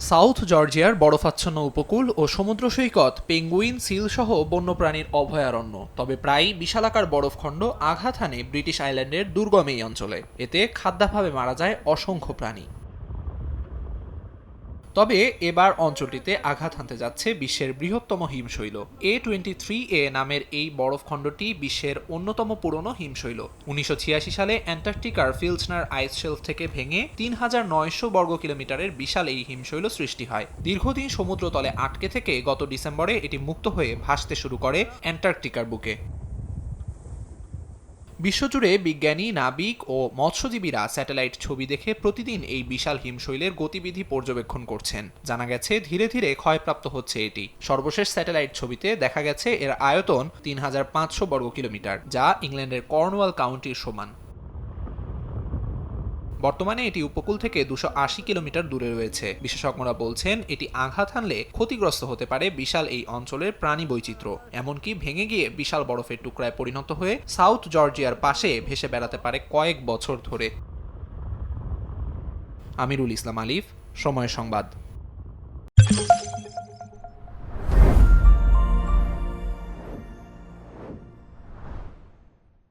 South জর্জিয়ার বরফাচ্ছন্ন উপকূল ও সমুদ্র সৈকত penguin, seal সহ বন্যপ্রাণীর অভয়ারণ্য। তবে প্রায়ই বিশালাকার বরফখণ্ড আঘাত হানে ব্রিটিশ আইল্যান্ডের দুর্গম এই অঞ্চলে। এতে খাদ্যাভাবে মারা যায় অসংখ্য প্রাণী। তবে এবার অঞ্চলটিতে আঘাত হানতে যাচ্ছে বিশ্বের বৃহত্তম হিমশৈল। A23A নামের এই বরফখণ্ডটি বিশ্বের অন্যতম পুরনো হিমশৈল। 1986 সালে অ্যান্টার্কটিকার ফিলসনার আইস শেলফ থেকে ভেঙে 3900 বর্গ কিলোমিটারের বিশাল এই হিমশৈল সৃষ্টি হয়। দীর্ঘদিন সমুদ্রতলে আটকে থেকে গত ডিসেম্বরে এটি মুক্ত হয়ে ভাসতে শুরু করে অ্যান্টার্কটিকার বুকে। বিশ্বজুড়ে বিজ্ঞানী, নাবিক ও মৎস্যজীবীরা স্যাটেলাইট ছবি দেখে প্রতিদিন এই বিশাল হিমশৈলের গতিবিধি পর্যবেক্ষণ করছেন। জানা গেছে ধীরে ধীরে ক্ষয়প্রাপ্ত হচ্ছে এটি। সর্বশেষ স্যাটেলাইট ছবিতে দেখা গেছে এর আয়তন 3500 বর্গ কিলোমিটার, যা ইংল্যান্ডের কর্নওয়াল কাউন্টির সমান। বর্তমানে এটি উপকূল থেকে 280 কিলোমিটার দূরে রয়েছে। বিশেষজ্ঞরা বলছেন এটি আঘাত হানলে ক্ষতিগ্রস্ত হতে পারে বিশাল এই অঞ্চলের প্রাণী বৈচিত্র্য। এমনকি ভেঙে গিয়ে বিশাল বরফের টুকরায় পরিণত হয়ে সাউথ জর্জিয়ার পাশে ভেসে বেড়াতে পারে কয়েক বছর ধরে। আমিরুল ইসলাম আলিফ, সময় সংবাদ।